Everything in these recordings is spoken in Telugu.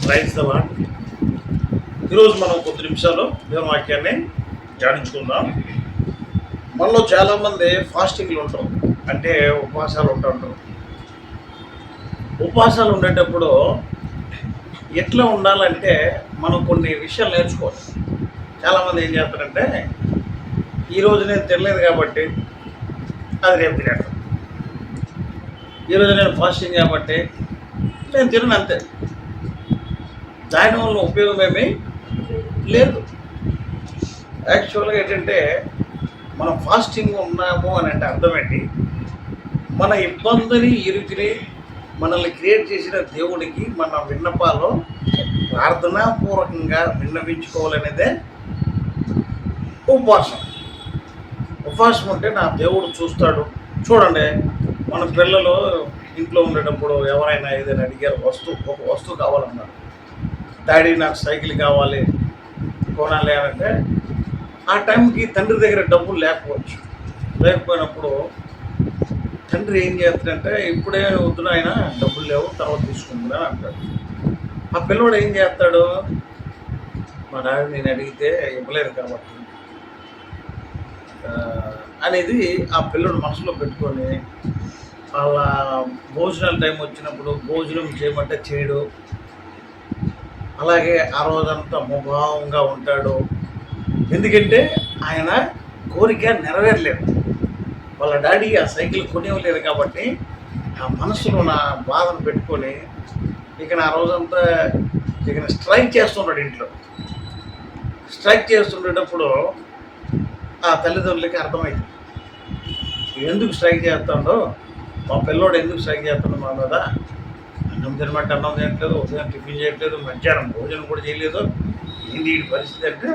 Praise the lord. ఈరోజు మనం కొద్ది నిమిషాలు దేవుని వాక్యాన్ని ధ్యానించుకుందాం. మనలో చాలామంది ఫాస్టింగ్లు ఉంటాం, అంటే ఉపవాసాలు ఉంటుంటారు. ఉపవాసాలు ఉండేటప్పుడు ఎట్లా ఉండాలంటే మనం కొన్ని విషయాలు నేర్చుకోవాలి. చాలామంది ఏం చేస్తారంటే, ఈరోజు నేను తినలేదు కాబట్టి అది రేపు తినేస్తాను, ఈరోజు నేను ఫాస్టింగ్ కాబట్టి నేను తినను, అంతే. దానివల్ల ఉపయోగం ఏమీ లేదు. యాక్చువల్గా ఏంటంటే, మనం ఫాస్టింగ్ ఉన్నాము అని అంటే అర్థం ఏంటి? మన ఇబ్బందిని ఇరుకిని మనల్ని క్రియేట్ చేసిన దేవుడికి మన విన్నపాలు ప్రార్థనాపూర్వకంగా విన్నవించుకోవాలనేదే ఉపవాసం. ఉపవాసం అంటే నా దేవుడు చూస్తాడు. చూడండి, మన పిల్లలు ఇంట్లో ఉండేటప్పుడు ఎవరైనా ఏదైనా అడిగారు, ఒక వస్తువు కావాలన్నారు, డాడీ నాకు సైకిల్ కావాలి కొనాలి అంటే, ఆ టైంకి తండ్రి దగ్గర డబ్బులు లేకపోయినప్పుడు తండ్రి ఏం చేస్తాడంటే, ఇప్పుడే వద్దున ఆయన డబ్బులు లేవు, తర్వాత తీసుకుందా అంటాడు. ఆ పిల్లవాడు ఏం చేస్తాడు, మా డాడీ నేను అడిగితే ఇవ్వలేదు కాబట్టి అనేది ఆ పిల్లడు మనసులో పెట్టుకొని, వాళ్ళ భోజనాల టైం వచ్చినప్పుడు భోజనం చేయమంటే చేయడు, అలాగే ఆ రోజంతా ముభావంగా ఉంటాడు. ఎందుకంటే ఆయన కోరిక నెరవేరలేదు, వాళ్ళ డాడీ ఆ సైకిల్ కొనివ్వలేదు కాబట్టి ఆ మనసులో నా బాధను పెట్టుకొని ఇక ఆ రోజంతా ఇక స్ట్రైక్ చేస్తున్నాడు. ఇంట్లో స్ట్రైక్ చేస్తుండేటప్పుడు ఆ తల్లిదండ్రులకి అర్థమైంది, ఎందుకు స్ట్రైక్ చేస్తాడో, మా పిల్లోడు ఎందుకు స్ట్రైక్ చేస్తాడో మా మీద, అన్నం తినమంటే అన్నం తినట్లేదు, ఉదయం టిఫిన్ చేయట్లేదు, మధ్యాహ్నం భోజనం కూడా చేయలేదు, ఏంటి ఈ పరిస్థితి అంటే,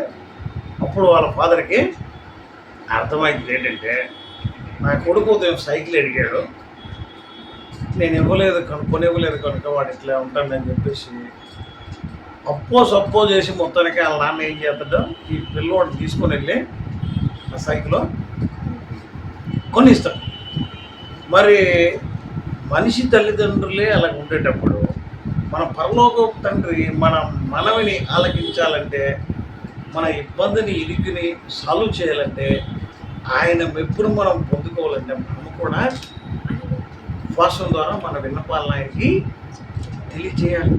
అప్పుడు వాళ్ళ ఫాదర్కి అర్థమైంది ఏంటంటే, నా కొడుకు ఉదయం సైకిల్ అడిగాడు, నేను ఇవ్వలేదు కొనివ్వలేదు కనుక వాడు ఇట్లా ఉంటాడని చెప్పేసి సప్పో చేసి మొత్తానికి వాళ్ళ నాన్న ఏం చేస్తాడో, ఈ పిల్లోడు తీసుకొని వెళ్ళి ఆ సైకిల్ కొనిస్తాడు. మరి మనిషి తల్లిదండ్రులే అలా ఉండేటప్పుడు మన పరలోక తండ్రి మన మనవిని ఆలకించాలంటే, మన ఇబ్బందిని ఇరుకుని సాల్వ్ చేయాలంటే, ఆయన మెప్పును మనం పొందుకోవాలంటే మనం కూడా ఉపవాసం ద్వారా మన విన్నపాలను ఆయనకి తెలియచేయాలి.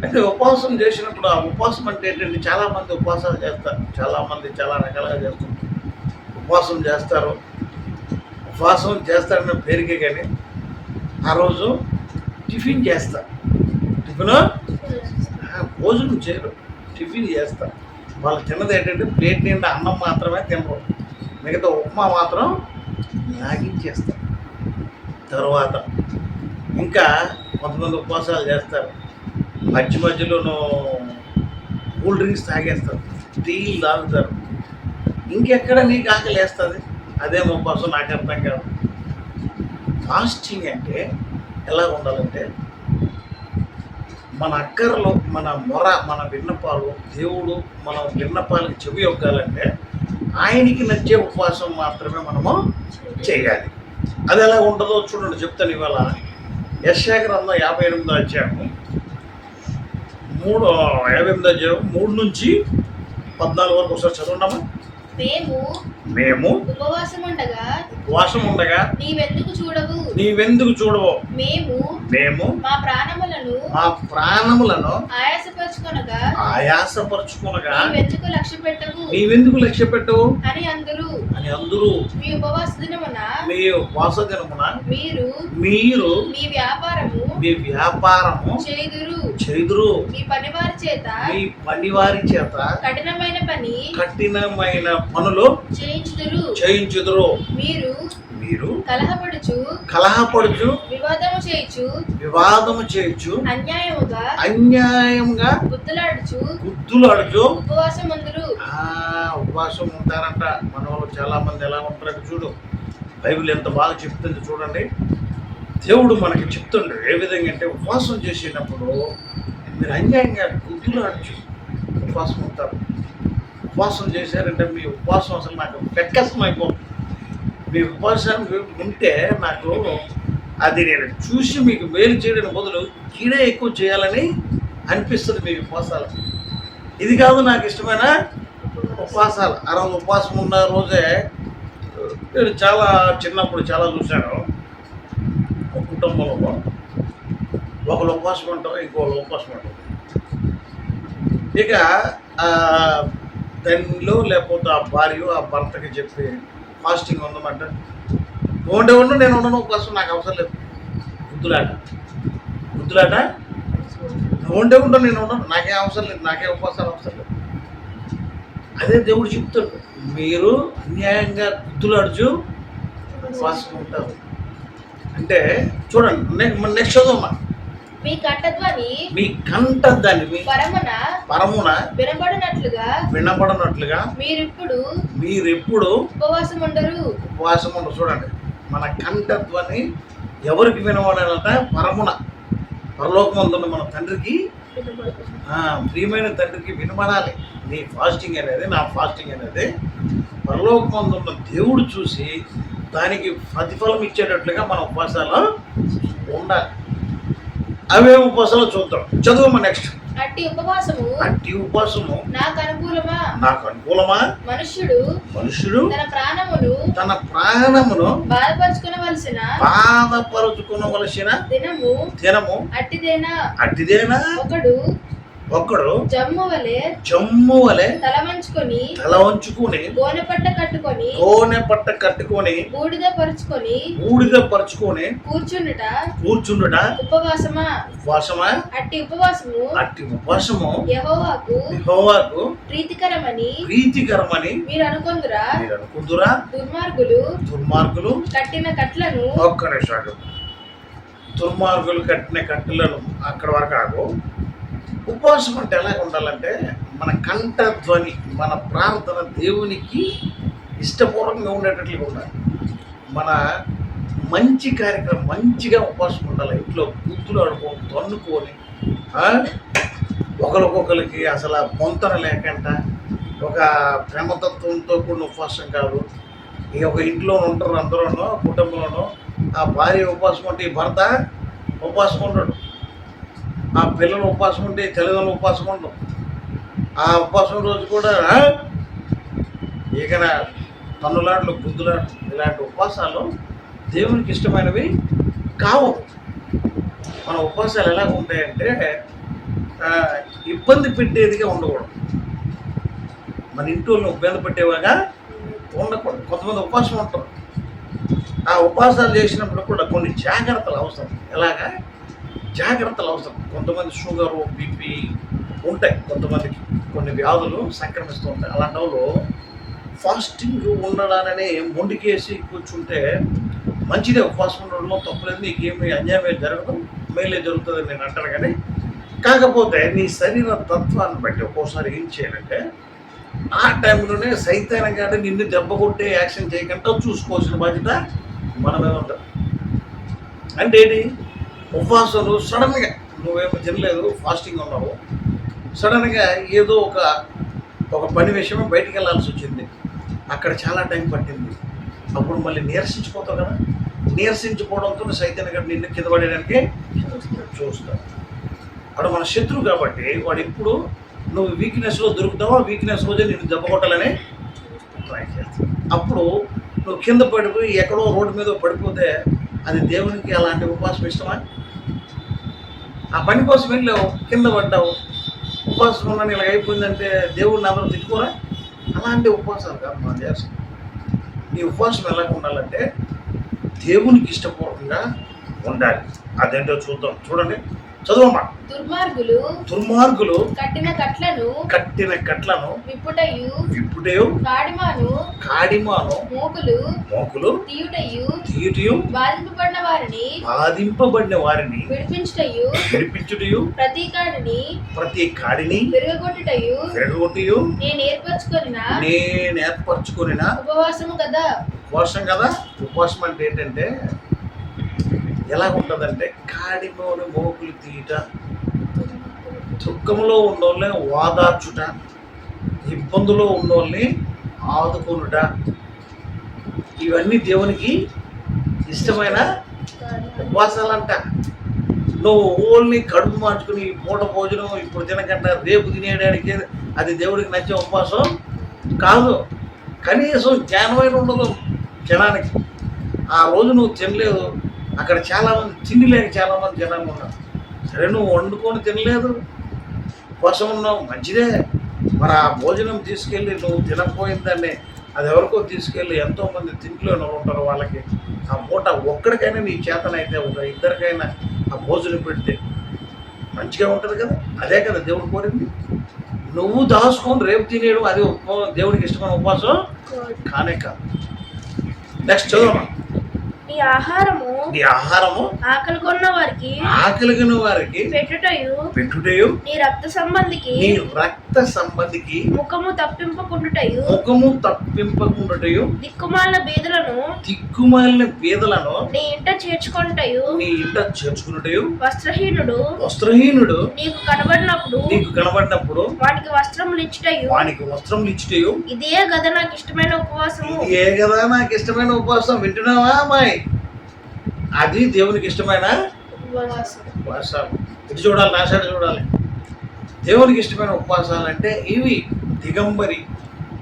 అయితే ఉపవాసం చేసినప్పుడు ఆ ఉపవాసం అంటే ఏంటంటే, చాలామంది ఉపవాసాలు చేస్తారు, చాలామంది చాలా రకాలుగా చేస్తుంటారు. ఉపవాసం చేస్తారన్న పేరుకే కానీ ఆ రోజు టిఫిన్ చేస్తారు, భోజనం చేయరు, టిఫిన్ చేస్తారు. వాళ్ళు తిన్నది ఏంటంటే ప్లేట్ నిండా అన్నం మాత్రమే తినరు, మిగతా ఉప్మా మాత్రం లాగించేస్తారు. తర్వాత ఇంకా కొంతమంది ఉపవాసాలు చేస్తారు, మధ్యలోనూ కూల్ డ్రింక్స్ తాగేస్తారు, టీలు తాగుతారు. ఇంకెక్కడ నీకు ఆకలి వేస్తుంది? అదేం ఉపవాసం నాకు అర్థం కాదు. ఫాస్టింగ్ అంటే ఎలా ఉండాలంటే, మన అక్కర్లు, మన మొర, మన విన్నపాలు దేవుడు మన విన్నపాలకు చెవి యొక్కాలంటే ఆయనకి నచ్చే ఉపవాసం మాత్రమే మనము చేయాలి. అది ఎలా ఉంటుందో చూడండి, చెప్తాను ఇవాళ. యెషయా గ్రంథం 58వ అధ్యాయం 3 నుంచి 14 వరకు ఒకసారి చదవండమ్మా. మేము ఉపవాసం ఉండగా నీవెందుకు చూడవు? మేము మా ప్రాణములను ఆయాసపరుచుకొనగా నీవెందుకు లక్ష్య పెట్టవు అని అందరూ మీ ఉపవాస దినమున మీరు మీ వ్యాపారము చేదురు, మీ పనివారి చేత కఠినమైన పనులు చేయించుదురు. మీరు కలహపడుచు వివాదము చేయుచు అన్యాయముగా గుద్దులాడుచు ఉపవాసం ఉంటారంట. మన వాళ్ళు చాలా మంది ఎలా ఉంటారంటే, చూడు బైబిల్ ఎంత బాగా చెప్తుంది చూడండి. దేవుడు మనకి చెప్తుండ్రు ఏ విధంగా అంటే, ఉపవాసం చేసినప్పుడు మీరు అన్యాయంగా గుద్దులాడుచు ఉపవాసం ఉంటారు. ఉపవాసం చేశారంటే మీ ఉపవాసం అసలు నాకు పెక్కసం అయిపోతుంది. మీ ఉపవాసం ఉంటే నాకు అది నేను చూసి మీకు మేలు చేయడానికి బదులు కీడే ఎక్కువ చేయాలని అనిపిస్తుంది మీకు ఉపవాసాలు. ఇది కాదు నాకు ఇష్టమైన ఉపవాసాలు. ఆ రోజు ఉపవాసం ఉన్న రోజే నేను చాలా చిన్నప్పుడు చాలా చూశాను. ఒక కుటుంబంలో ఒకళ్ళు ఉపవాసం ఉంటారు, ఇంకోళ్ళు ఉపవాసం ఉంటారు. ఇక తల్లిలో లేకపోతే ఆ భార్య ఆ భర్తకి చెప్పి ఫాస్టింగ్ ఉందన్నమాట. ఉండు నేను ఉండను ఉపవాసం, నాకు అవసరం లేదు. గుద్దులాట ఉండు నేను ఉండను, నాకేం అవసరం లేదు, నాకే ఉపవాసాలు అవసరం లేదు. అదే దేవుడు చెప్తాడు, మీరు అన్యాయంగా గుద్దులాడుచు ఉపవాసం ఉంటారు అంటే. చూడండి నెక్స్ట్ చదువమ్మా. మీ కంఠధ్వని మీ పరమున వినబడినట్లుగా మీరెప్పుడు ఉపవాసం ఉండరు. చూడండి, మన కంఠధ్వని ఎవరికి వినబడాలంట? పరలోకమందున్న మన తండ్రికి, ప్రియమైన తండ్రికి వినబడాలి. నీ ఫాస్టింగ్ అనేది, నా ఫాస్టింగ్ అనేది పరలోకమందున్న దేవుడు చూసి దానికి ప్రతిఫలం ఇచ్చేటట్లుగా మన ఉపవాసాలు ఉండాలి. అవే ఉపవాసాలు చూద్దాం. చదువు నెక్స్ట్. అట్టి ఉపవాసము నాకు అనుకూలమా? మనుష్యుడు తన ప్రాణమును బాధపరుచుకునవలసిన దినము అట్టిదేనా? ఒకడు జమ్ము వలె తల వంచుకొని గోనె పట్ట కట్టుకొని బూడిద పరుచుకొని కూర్చుండుట ఉపవాసమా? అట్టి ఉపవాసము యెహోవాకు ప్రీతికరమని మీరు అనుకుందురా? దుర్మార్గులు కట్టిన కట్లను, ఒక్క నిమిషం, దుర్మార్గులు కట్టిన కట్టులను అక్కడ వరకు ఆగు. ఉపవాసం అంటే ఎలా ఉండాలంటే, మన కంఠధ్వని, మన ప్రార్థన దేవునికి ఇష్టపూర్వకంగా ఉండేటట్లుగా ఉండాలి. మన మంచి కార్యక్రమం మంచిగా ఉపవాసం ఉండాలి. ఇంట్లో గుర్తులు ఆడుకొని తన్నుకొని ఒకరికొకరికి అసలు పొంతన లేకుండా ఒక ప్రేమతత్వంతో కూడిన ఉపవాసం కాదు. ఈ ఒక ఇంట్లో ఉంటారు అందరూనో, కుటుంబంలోనో. ఆ భార్య ఉపవాసం ఉంటే ఈ భర్త ఉపవాసం ఉండడు. ఆ పిల్లలు ఉపవాసం ఉంటే తల్లిదండ్రులు ఉపవాసం ఉండవు. ఆ ఉపవాసం రోజు కూడా ఇక తన్నులాట్లు, గుద్దులాట్లు, ఇలాంటి ఉపవాసాలు దేవునికి ఇష్టమైనవి కావు. మన ఉపవాసాలు ఎలా ఉంటాయంటే ఇబ్బంది పెట్టేదిగా ఉండకూడదు. మన ఇంట్లో ఇబ్బంది పెట్టేవాగా ఉండకూడదు. కొంతమంది ఉపవాసం ఉంటారు. ఆ ఉపవాసాలు చేసినప్పుడు కూడా కొన్ని జాగ్రత్తలు అవసరం. ఎలాగా జాగ్రత్తలు అవసరం. కొంతమంది షుగరు, బీపీ ఉంటాయి, కొంతమందికి కొన్ని వ్యాధులు సంక్రమిస్తూ ఉంటాయి. అలాంటి వాళ్ళు ఫాస్టింగ్ ఉండడానని మొండికేసి కూర్చుంటే మంచిదే. ఉపవాసం ఉండడంలో తప్పులేదు, నీకేమి అన్యాయం జరగదు, మేలే జరుగుతుందని నేను అంటాను. కానీ కాకపోతే నీ శరీర తత్వాన్ని బట్టి ఒక్కోసారి ఏం చేయాలంటే, ఆ టైంలోనే సైతానం కానీ నిన్ను దెబ్బ కొట్టే యాక్షన్ చేయకుండా చూసుకోవాల్సిన బాధ్యత మనమే ఉంటాం. అంటే ఏంటి? ఉపవాసాలు సడన్గా నువ్వేమో తినలేదు, ఫాస్టింగ్ ఉన్నావు, సడన్గా ఏదో ఒక పని విషయమే బయటికి వెళ్ళాల్సి వచ్చింది, అక్కడ చాలా టైం పట్టింది. అప్పుడు మళ్ళీ నీరసించిపోతావు కదా. నీరసించిపోవడంతో సైతాన్ని గట్టి నిన్ను కింద పడేయడానికి చూస్తాడు. వాడు మన శత్రువు కాబట్టి వాడు ఎప్పుడు నువ్వు వీక్నెస్లో దొరుకుతావో ఆ వీక్నెస్ రోజే నిన్ను దెబ్బ కొట్టాలని ట్రై చేస్తావు. అప్పుడు నువ్వు కింద పడిపోయి ఎక్కడో రోడ్డు మీద పడిపోతే అది దేవునికి అలాంటి ఉపవాసం ఇష్టమా? ఆ పని కోసం వెళ్ళావు, కింద పడ్డావు, ఉపవాసం ఉన్నాను ఇలా అయిపోయిందంటే దేవుడిని అందరూ తిట్టుకోరా? అలాంటి ఉపవాసాలు కాదు మనం చేస్తాం. ఈ ఉపవాసం ఎలా ఉండాలంటే దేవునికి ఇష్టపూర్వకంగా ఉండాలి. అదేంటో చూద్దాం. చూడండి, చదువమ్మా. దుర్మార్గులు కట్టిన కట్లను విప్పుటయు కాడిమాను మోకులు తీయుటయు బాధింపబడిన వారిని విడిపించుటయు ప్రతి కాడిని విరగొట్టుటయు నేను ఏర్పరచుకొనిన ఉపవాసం కదా. ఉపవాసం అంటే ఏంటంటే ఎలా ఉంటుందంటే, కాడిలోని మోకులు తీయట, దుఃఖంలో ఉన్నోళ్ళని ఓదార్చుట, ఇబ్బందులో ఉన్నోళ్ళని ఆదుకొనుట, ఇవన్నీ దేవునికి ఇష్టమైన ఉపవాసాలంట. నువ్వు ఓన్లీ కడుపు మార్చుకుని ఈ పూట భోజనం ఇప్పుడు తినకుండా రేపు తినేయడానికి అది దేవుడికి నచ్చే ఉపవాసం కాదు. కనీసం జ్ఞానమైన ఉండదు జనానికి. ఆ రోజు నువ్వు తినలేదు, అక్కడ చాలామంది తిండి లేక చాలామంది జనాలు ఉన్నారు. సరే నువ్వు వండుకొని తినలేదు, ఉపవాసం ఉన్నావు, మంచిదే. మరి ఆ భోజనం తీసుకెళ్ళి నువ్వు తినకపోయిందాన్ని అది ఎవరికో తీసుకెళ్ళి ఎంతోమంది తిండిలోనే ఉంటారు, వాళ్ళకి ఆ పూట ఒక్కడికైనా నీ చేతనైతే ఒక ఇద్దరికైనా ఆ భోజనం పెడితే మంచిగా ఉంటుంది కదా. అదే కదా దేవుడు కోరింది. నువ్వు దాచుకొని రేపు తినేయడం అది దేవుడికి ఇష్టమైన ఉపవాసం కానే కాదు. నెక్స్ట్ చదువు. నీ ఆహారము ఆకలి కొన్న వారికి పెట్టుటయు నీ రక్త సంబంధికి ముఖము తప్పింపకుండుటయు దిక్కుమాలిన బీదలను నీ ఇంట చేర్చుకొనుటయు వస్త్రహీనుడు నీకు కనబడినప్పుడు వానికి వస్త్రములు ఇచ్చుటయు ఇదే కదా నాకు ఇష్టమైన ఉపవాసం. వింటున్నావా అమ్మాయి? అది దేవునికి ఇష్టమైన ఉపవాసాలు. ఇటు చూడాలి, నా సైడ్ చూడాలి. దేవునికి ఇష్టమైన ఉపవాసాలు అంటే ఇవి. దిగంబరి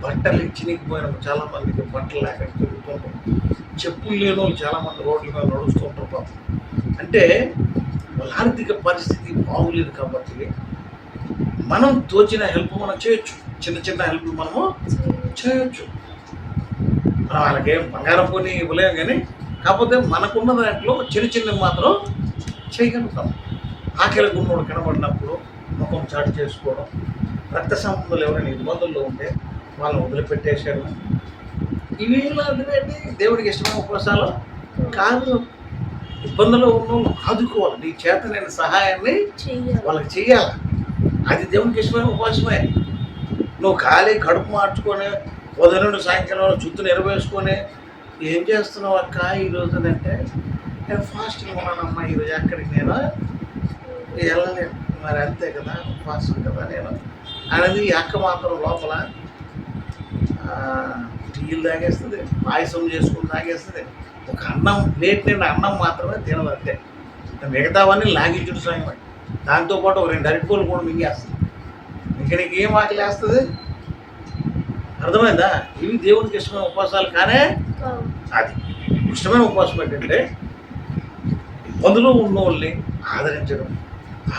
బట్టలు చినిగిపోయిన చాలామందికి బట్టలు లేక తిరుగుతుంటారు, చెప్పులు లేని వాళ్ళు చాలామంది రోడ్ల మీద నడుస్తుంటారు పాపం. అంటే వాళ్ళ ఆర్థిక పరిస్థితి బాగులేదు కాబట్టి మనం తోచిన హెల్ప్ మనం చేయొచ్చు, చిన్న చిన్న హెల్ప్ మనము చేయొచ్చు. మనం వాళ్ళకేం బంగారం కొని ఇవ్వలేము, కానీ కాకపోతే మనకున్న దాంట్లో చిన్న చిన్నవి మాత్రం చేయగలుగుతాం. ఆకలి గున్నోడు కనబడినప్పుడు ముఖం చాటు చేసుకోవడం, రక్త సంబంధాలు ఎవరైనా ఇబ్బందుల్లో ఉంటే వాళ్ళని వదిలిపెట్టేసాడు. ఇవి ఇలాంటివి దేవుడికి ఇష్టమైన ఉపవాసాలు కాదు. ఇబ్బందుల్లో ఉన్న వాళ్ళు ఆదుకోవాలి, నీ చేత నేను సహాయాన్ని వాళ్ళకి చెయ్యాలి. అది దేవునికి ఇష్టమైన ఉపవాసమే. నువ్వు ఖాళీ కడుపు మార్చుకొని ఉదయం నుండి సాయంకాలం జుత్తు నెరవేసుకొని ఏం చేస్తున్నావు అక్క ఈరోజు అంటే నేను ఫాస్టింగ్ ఉన్నానమ్మా ఈరోజు ఎక్కడికి నేను వెళ్ళలేను. మరి అంతే కదా, ఉపవాసం కదా నేను అనేది. ఈ అక్క మాత్రం లోపల టీలు తాగేస్తుంది, పాయసం చేసుకుని తాగేస్తుంది. ఒక అన్నం ప్లేట్ నిండా అన్నం మాత్రమే తినదు అంతే. మిగతావన్నీ లాగించుడు సాయం. దాంతోపాటు ఒక 2 అరటిపూలు కూడా మింగేస్తుంది. ఇంకా నీకు ఏం ఆకలి వేస్తుంది? అర్థమైందా? ఇవి దేవునికి ఇష్టమైన ఉపవాసాలు కానే. అది ఇష్టమైన ఉపవాసం ఏంటంటే ఇబ్బందులు ఉన్న వాళ్ళని ఆదరించడం,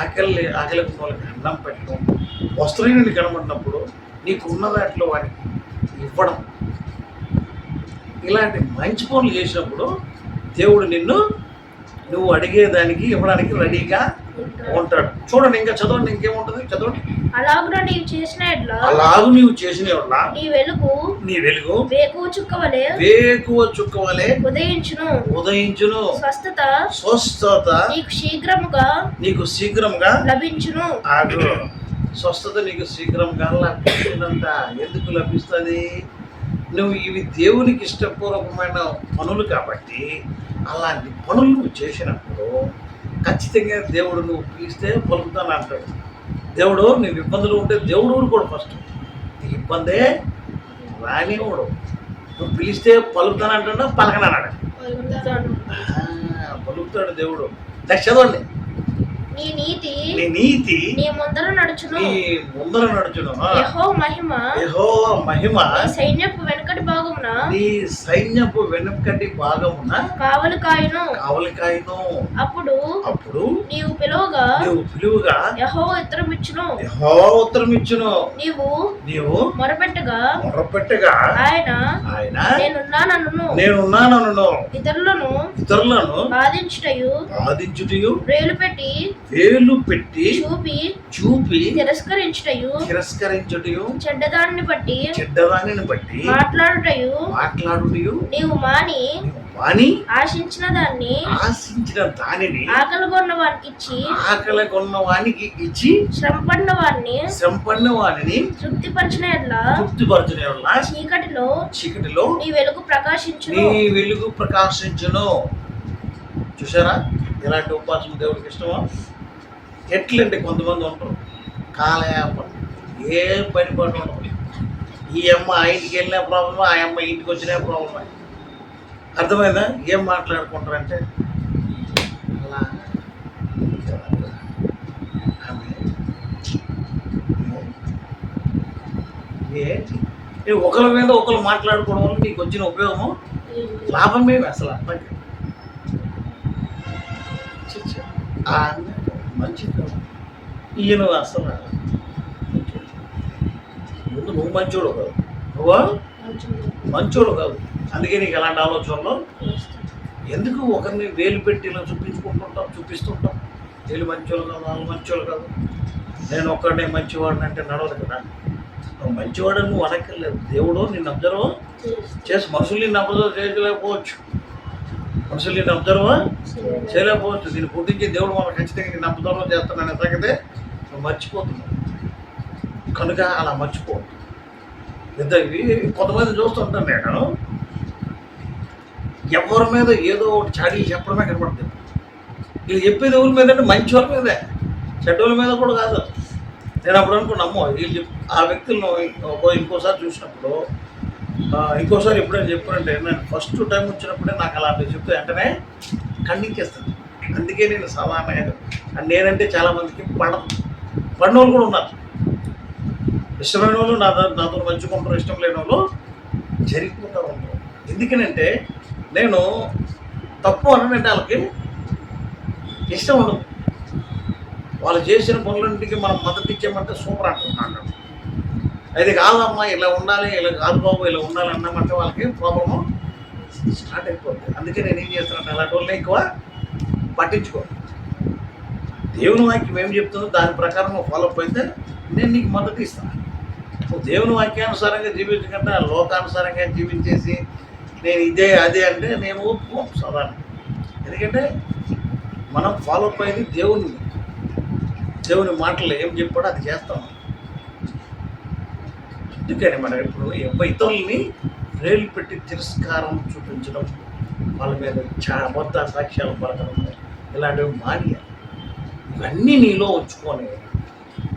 ఆకలి ఉన్న వాళ్ళకి అన్నం పెట్టడం, వస్త్రహీనుని కనబడినప్పుడు నీకు ఉన్న దాంట్లో వాడికి ఇవ్వడం. ఇలాంటి మంచి పనులు చేసినప్పుడు దేవుడు నువ్వు అడిగేదానికి ఇవ్వడానికి రెడీగా ఉంటాడు. చూడండి, ఇంకా చదవండి, ఇంకేముంటుంది చదవండి. అలాగు నీవు చేసిన నీ వెలుగు వేకువ చుక్క వలె ఉదయించును. స్వస్థత నీకు శీఘ్రముగా లభించును. స్వస్థత నీకు శీఘ్రంగా లభించినంత ఎందుకు లభిస్తుంది? నువ్వు ఇవి దేవునికి ఇష్టపూర్వకమైన పనులు కాబట్టి అలాంటి పనులు నువ్వు చేసినప్పుడు ఖచ్చితంగా దేవుడు నువ్వు పిలిస్తే పలుకుతాను అంటాడు. దేవుడు నీకు ఇబ్బందులు ఉంటే దేవుడు కూడా ఫస్ట్ నీకు ఇబ్బందే రానివాడు. నువ్వు పిలిస్తే పలుకుతానంటాడు, పలకనన్నాడు, పలుకుతాడు దేవుడు. చదవండి. నీ నీతి నీ ముందర నడుచును. యెహోవా మహిమ నీ సైన్యపు వెనుకటి భాగమున కావలి కాయును. అప్పుడు నీవు పిలువగా యెహోవా ఉత్తరమిచ్చును. నీవు మొరపెట్టగా ఆయన నేనున్నానను. ఇతరులను బాధించుటయు వేలు పెట్టి చూపి తిరస్కరించుటయు చెడ్డదానిని బట్టి మాట్లాడుటయు నీవు మాని ఆశించిన దానిని ఆకలిగొన్న వానికి ఇచ్చి శ్రమపడిన వారిని తృప్తిపరచిన యెడల చీకటిలో నీ వెలుగు ప్రకాశించును. చూసారా ఎలాంటి ఉపవాసం దేవుడికి ఇష్టమో? ఎట్లంటే కొంతమంది ఉంటారు కాలయాపన, ఏ పని ఉండదు. ఈ అమ్మ ఆ ఇంటికి వెళ్ళిన ప్రాబ్లమా, ఆ అమ్మ ఇంటికి వచ్చిన ప్రాబ్లమా. అర్థమైందా? ఏం మాట్లాడుకుంటారంటే అలా ఏంటి నువ్వు ఒకరి మీద ఒకరు మాట్లాడుకోవడం వల్ల నీకు వచ్చిన ఉపయోగము లాభమేమి అసలు అర్థం కాదు. ఆ మంచి కాదు. ఈయన అసలు ముందు నువ్వు మంచోడు కాదు, నువ్వు మంచోడు కాదు. అందుకే నీకు ఎలాంటి ఆలోచనలు ఎందుకు ఒకరిని వేలు పెట్టి ఇలా చూపిస్తుంటాం వీళ్ళు మంచోళ్ళు కాదు, వాళ్ళు మంచోళ్ళు కాదు, నేను ఒక్కడే మంచివాడిని అంటే నడవదు కదా. నువ్వు మంచివాడని నువ్వు అనక్కర్లేదు. దేవుడు నిన్ను అబ్జర్వ్ చేసి మనుషులు నిన్ను అబ్జర్వ్ చేయలేకపోవచ్చు, మనుషులు నిన్ను అబ్జర్వ్ చేయలేకపోవచ్చు. దీన్ని పుట్టించి దేవుడు మనం ఖచ్చితంగా నిన్ను అబ్జర్వ్ చేస్తాననే సంగతే నువ్వు మర్చిపోతున్నావు. కనుక అలా మర్చిపోవద్దు. కొంతమంది చూస్తుంటాను నేను, ఎవరి మీద ఏదో ఒకటి చాడీలు చెప్పడమే కనపడుతుంది. వీళ్ళు చెప్పేది ఎవరి మీద అంటే మంచి వాళ్ళ మీదే, చెడ్డోళ్ళ మీద కూడా కాదు. నేను అప్పుడు అనుకున్నాము వీళ్ళు ఆ వ్యక్తులను ఇంకోసారి చూసినప్పుడు, ఇంకోసారి ఎప్పుడైనా చెప్పారంటే నేను ఫస్ట్ టైం వచ్చినప్పుడే నాకు అలాంటివి చెప్తే వెంటనే ఖండించేస్తాను. అందుకే నేను సాధారణంగా నేనంటే చాలామందికి పడిన వాళ్ళు కూడా ఉన్నారు. ఇష్టమైన వాళ్ళు నాతో మంచుకుంటారు, ఇష్టం లేని వాళ్ళు జరిగిపోతూ ఉంటారు. ఎందుకనంటే నేను తప్పు అనంటే వాళ్ళకి ఇష్టం ఉండదు. వాళ్ళు చేసిన పనులన్నింటికి మనం మద్దతు ఇచ్చామంటే సూపర్ అంటున్నాను. అది కాదమ్మా ఇలా ఉండాలి, ఇలా కాదు బాబు ఇలా ఉండాలి అన్నామంటే వాళ్ళకి ప్రాబ్లము స్టార్ట్ అయిపోతుంది. అందుకే నేను ఏం చేస్తానంటే అలాంటి వాళ్ళని ఎక్కువ పట్టించుకో. దేవుని వాక్యం ఏం చెప్తుందో దాని ప్రకారం నువ్వు ఫాలో అప్ అయితే నేను నీకు మద్దతు ఇస్తాను. నువ్వు దేవుని వాక్యానుసారంగా జీవించకుండా లోకానుసారంగా జీవించేసి నేను ఇదే అదే అంటే నేను ఒప్పుకోను సాధారణ. ఎందుకంటే మనం ఫాలో అప్ అయ్యేది దేవుని మాటలు ఏం చెప్పాడో అది చేస్తాం. అందుకని మనం ఇప్పుడు ఇతరులని రేలు పెట్టి తిరస్కారం చూపించడం, వాళ్ళ మీద అబద్ధ సాక్ష్యాలు పలకడం, ఇలాంటివి మానేయాలి. ఇవన్నీ నీలో ఉంచుకొని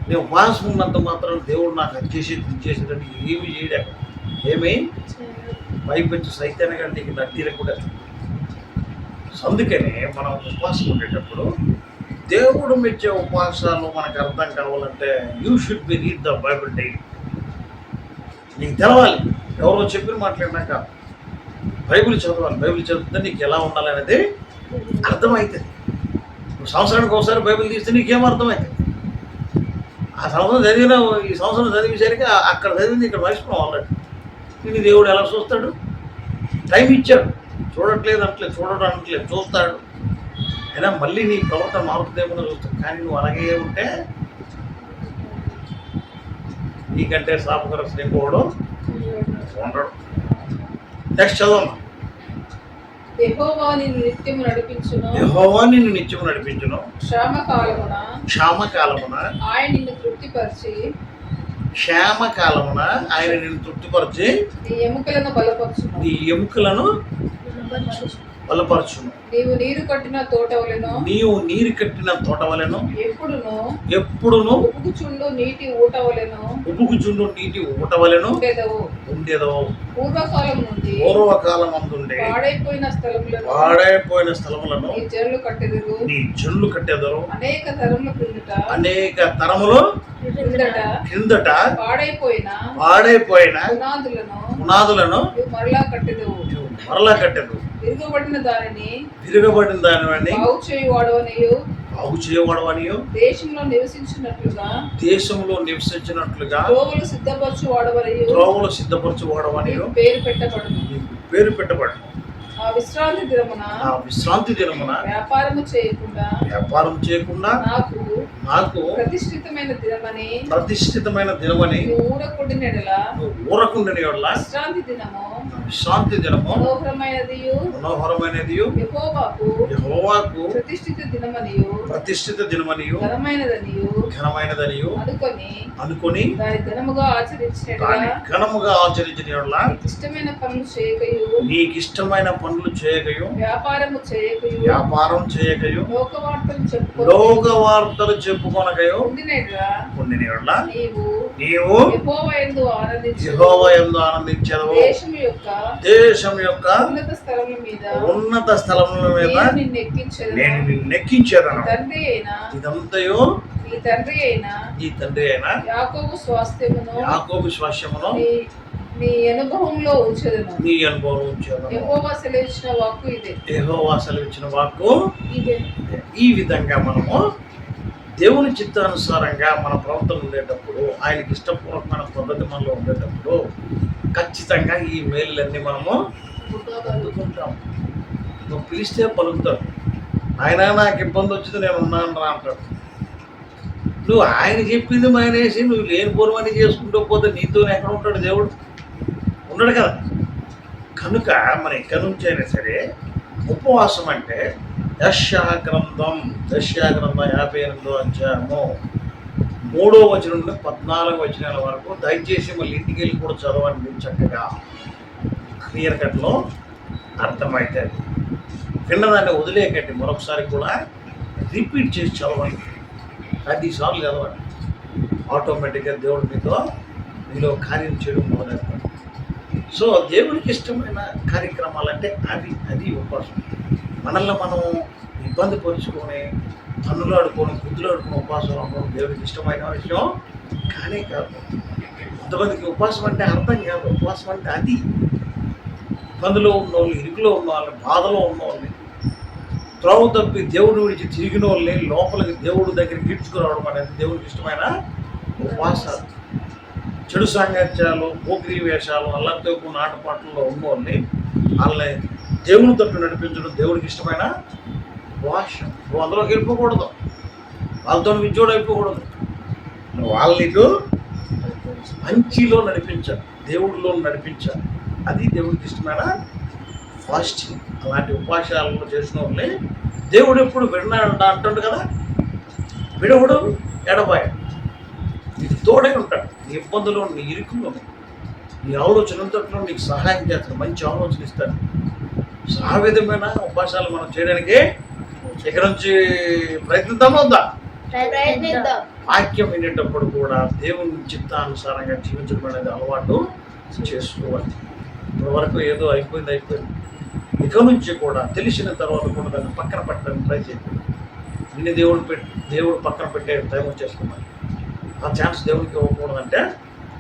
నేను ఉపవాసం ఉన్నంత మాత్రం దేవుడు నాకు అది చేసేటట్టు ఏమి చేయడం ఏమి పైపెచ్చు సైతాన్ని కంటే నా తీరకుండా. అందుకనే మనం ఉపవాసం ఉండేటప్పుడు దేవుడు మెచ్చే ఉపవాసాలు మనకు అర్థం కావాలంటే you should be read the Bible daily. నీకు తెలవాలి, ఎవరో చెప్పిన మాట్లాడినాక బైబిల్ చదవాలి. బైబిల్ చదివితే నీకు ఎలా ఉండాలనేది అర్థమవుతుంది. నువ్వు సంవత్సరానికి ఒకసారి బైబిల్ తీస్తే నీకేం అర్థమవుతుంది? ఆ సంవత్సరం చదివిన ఈ సంవత్సరం చదివేసరికి అక్కడ చదివింది ఇక్కడ మర్చిపోవడం ఆల్రెడీ. నేను దేవుడు ఎలా చూస్తాడు? టైం ఇచ్చాడు, చూడట్లేదు అంటలేదు, చూడడం అనట్లేదు, చూస్తాడు. అయినా మళ్ళీ నీ ప్రవర్తన మారుతుందేమో చూస్తాడు. కానీ నువ్వు అలాగే ఉంటే నీకంటే శాపగ్రస్తుడు ఇంకోడు ఉండడు. నెక్స్ట్ చదవమ్మా. యెహోవా నిన్ను నిత్యము నడిపించును. క్షామకాలమున ఆయన నిన్ను తృప్తిపరిచి నీ ఎముకలను బలపరచును. నీవు నీరు కట్టిన తోట వలెను ఎప్పుడును ఉబుకుచుండు నీటి ఊట వలెను ఉండేదవు. పూర్వకాలం నుండి పాడైపోయిన స్థలములను నీ జనులు కట్టెదరు. అనేక తరములు క్రిందట పాడైపోయిన పునాదులను మరలా కట్టెదు. తిరగబడిన దానిని బాగు చేయవాడవనియు దేశంలో నివసించినట్లుగా త్రోవలు సిద్ధపరచువాడవనియు పేరు పెట్టబడును. ఆ విశ్రాంతి దినమున వ్యాపారం చేయకుండా నాకు ప్రతిష్ఠితమైన దినమని ఊరకుండిన యెడల విశ్రాంతి దినము మనోహరమైనదియు యెహోవాకు ప్రతిష్ఠిత దినమనియు ఘనమైనదనియు అనుకొని దాని ఘనముగా ఆచరించిన యెడల నీకు ఇష్టమైన పనులు చేయకయు వ్యాపారం చేయకయు లోకవార్తలు చెప్పుకొనకయు ఉండిన యెడల నీవు యెహోవా యందు ఆనందించెదవు. దేశం యొక్క ఉన్నత స్థలముల మీద నేను నిన్ను ఎక్కించేదను. ఇదంతయు ఈ తండ్రి అయిన యాకోబు స్వాస్థ్యమును నీ అనుభవంలో ఉంచదును. యెహోవా సెలవిచ్చిన వాక్కు ఇదే. ఈ విధంగా మనము దేవుని చిత్తానుసారంగా మన ప్రవర్తన ఉండేటప్పుడు, ఆయనకి ఇష్టపూర్వకమైన పద్ధతి మనలో ఉండేటప్పుడు ఖచ్చితంగా ఈ మేలులన్నీ మనము అందుకుంటాం. నువ్వు పిలిస్తే పలుకుతాడు. ఆయన నాకు ఇబ్బంది వచ్చింది నేను ఉన్నాను రా అంటాడు. నువ్వు ఆయన చెప్పింది మానేసి నువ్వు లేని పూర్వని చేసుకుంటూ పోతే నీతోనే ఎక్కడ ఉంటాడు దేవుడు? ఉన్నాడు కదా. కనుక మన ఎక్కడి నుంచి అయినా సరే ఉపవాసం అంటే యెషయా గ్రంథం 58వ అధ్యాయము 3వ వచనం నుండి 14వ వచనాల వరకు దయచేసి మళ్ళీ ఇంటికి వెళ్ళి కూడా చదవండి. చక్కగా క్లియర్ కట్లో అర్థమవుతుంది. విన్నదాన్ని వదిలేకండి, మరొకసారి కూడా రిపీట్ చేసి చదవండి. 10 సార్లు చదవండి. ఆటోమేటిక్గా దేవుడు మీలో కార్యం చేయడం మొదలెడతాడు. సో దేవుడికి ఇష్టమైన కార్యక్రమాలు అంటే అది ఉపవాసం. మనల్ని మనం ఇబ్బంది పరుచుకొని తన్నులాడుకొని గుద్దులాడుకుని ఉపవాసం అవ్వడం దేవుడికి ఇష్టమైన విషయం కానీ కాదు. కొంతమందికి ఉపవాసం అంటే అర్థం కాదు. ఉపవాసం అంటే అది ఇబ్బందులో ఉన్నవాళ్ళు, ఇరుకులో ఉన్నవాళ్ళని, బాధలో ఉన్నవాళ్ళని, త్రోవ తప్పి దేవుడు విడిచి తిరిగిన వాళ్ళని లోపలికి దేవుడు దగ్గరికి గీడ్చుకురావడం అనేది దేవుడికి ఇష్టమైన ఉపవాసాలు. చెడు సాంగత్యాలు, పోకిరీ వేషాలు, అల్లరితో కూడిన ఆటపాటల్లో ఉన్నవాళ్ళని వాళ్ళని దేవుని తట్టు నడిపించడం దేవుడికి ఇష్టమైన ఉపవాసం. నువ్వు అందులోకి వెళ్ళిపోకూడదు, వాళ్ళతో విద్యోడు అయిపోకూడదు. వాళ్ళకు మంచిలో నడిపించాలి, దేవుడిలో నడిపించాలి. అది దేవుడికి ఇష్టమైన ఫాస్టింగ్. అలాంటి ఉపవాసాలను చేసిన వాళ్ళని దేవుడు ఎప్పుడు విన్నాడు అంటాడు కదా, విడవడు ఎడబాయడు, నీకు తోడే ఉంటాడు. నీ ఇబ్బందులో, నీ ఇరుకులో, నీ ఆలోచనలతో నీకు సహాయం చేస్తాడు, మంచి ఆలోచన ఇస్తాడు. ఆ విధమైన ఉపవాసాలు మనం చేయడానికి ఇక్కడ నుంచి ప్రయత్నిద్దామా వద్దా? వాక్యం వినేటప్పుడు కూడా దేవుని చిత్తానుసారంగా జీవించడం అనేది అలవాటు చేసుకోవాలి. ఇప్పటివరకు ఏదో అయిపోయింది. ఇక నుంచి కూడా తెలిసిన తర్వాత కూడా దాన్ని పక్కన పెట్టడానికి ట్రై చేయండి. నిన్ను దేవుడు పక్కన పెట్టే టైం వచ్చేస్తున్నాడు. ఆ ఛాన్స్ దేవుడికి ఇవ్వకూడదంటే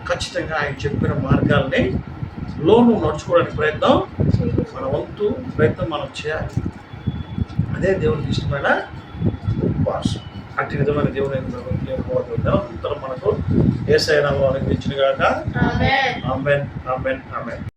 ఖచ్చితంగా ఆయన చెప్పిన మార్గాల్ని లోను నడుచుకోవడానికి మన వంతు ప్రయత్నం మనం చేయాలి. అదే దేవునికి ఇష్టమైన ఉపవాసం. అట్టి విధమైన దేవుని అంతరం మనకు యేసయ్య నామములో అనుగ్రహించును గాక. ఆమేన్.